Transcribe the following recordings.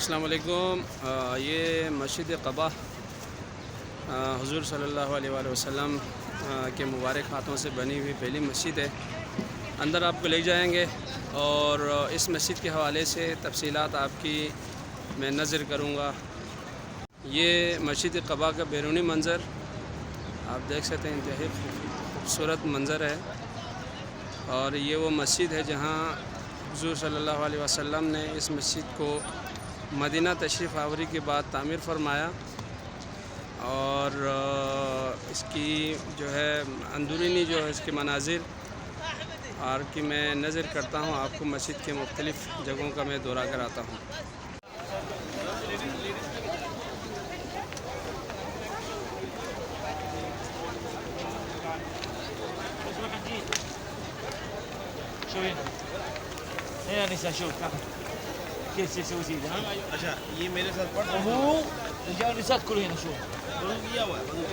السلام علیکم۔ یہ مسجد قباء حضور صلی اللہ علیہ وآلہ وسلم کے مبارک ہاتھوں سے بنی ہوئی پہلی مسجد ہے۔ اندر آپ کو لے جائیں گے اور اس مسجد کے حوالے سے تفصیلات آپ کی میں نظر کروں گا۔ یہ مسجد قباء کا بیرونی منظر آپ دیکھ سکتے ہیں، انتہائی خوبصورت منظر ہے، اور یہ وہ مسجد ہے جہاں حضور صلی اللہ علیہ وسلم نے اس مسجد کو مدینہ تشریف آوری کے بعد تعمیر فرمایا، اور اس کی جو ہے اندرونی جو ہے اس کے مناظر اور کی میں نظر کرتا ہوں، آپ کو مسجد کے مختلف جگہوں کا میں دورہ کراتا ہوں۔ اچھا یہ میرے ساتھ پڑھ رہا هو رجال نساء كله هنا شوف کیا ہوا ہے؟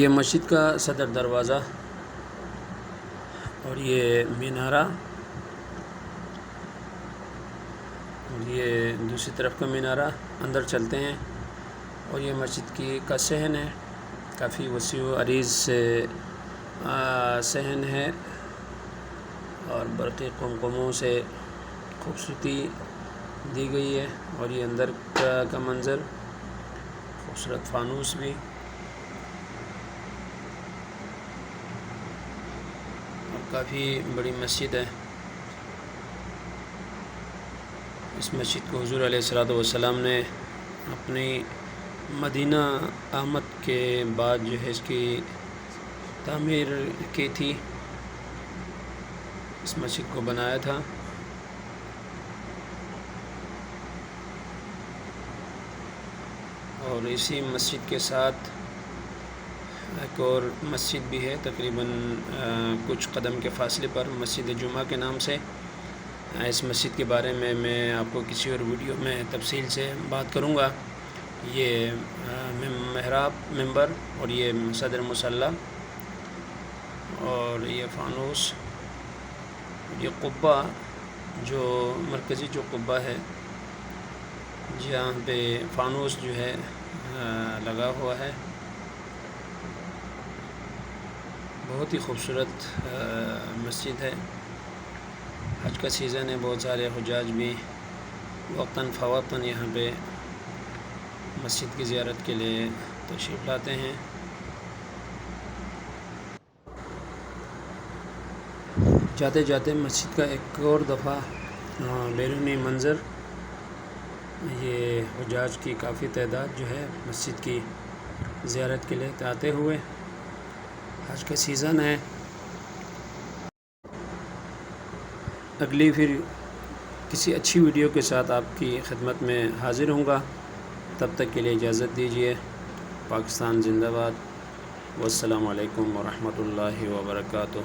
یہ مسجد کا صدر دروازہ اور یہ مینارہ، اور یہ دوسری طرف کا مینارہ، اندر چلتے ہیں، اور یہ مسجد کا صحن ہے، کافی وسیع و عریض صحن ہے، اور برقی قمقموں سے خوبصورتی دی گئی ہے، اور یہ اندر کا منظر خوبصورت فانوس بھی، اور کافی بڑی مسجد ہے۔ اس مسجد کو حضور علیہ الصلوۃ والسلام نے اپنی مدینہ آمد کے بعد جو ہے اس کی تعمیر کی تھی، اس مسجد کو بنایا تھا۔ اور اسی مسجد کے ساتھ ایک اور مسجد بھی ہے، تقریباً کچھ قدم کے فاصلے پر، مسجد جمعہ کے نام سے۔ اس مسجد کے بارے میں آپ کو کسی اور ویڈیو میں تفصیل سے بات کروں گا۔ یہ محراب، منبر، اور یہ صدر مصلی، اور یہ فانوس، یہ قبہ جو مرکزی جو قبہ ہے جہاں پہ فانوس جو ہے لگا ہوا ہے، بہت ہی خوبصورت مسجد ہے۔ حج کا سیزن ہے، بہت سارے حجاج بھی وقتاً فوقتاً یہاں پہ مسجد کی زیارت کے لیے تشریف لاتے ہیں۔ جاتے جاتے مسجد کا ایک اور دفعہ بیرونی منظر، یہ حجاج کی کافی تعداد جو ہے مسجد کی زیارت کے لیے آتے ہوئے، حج کا سیزن ہے۔ اگلی پھر کسی اچھی ویڈیو کے ساتھ آپ کی خدمت میں حاضر ہوں گا، تب تک کے لیے اجازت دیجیے۔ پاکستان زندہ باد، والسلام علیکم ورحمۃ اللہ وبرکاتہ۔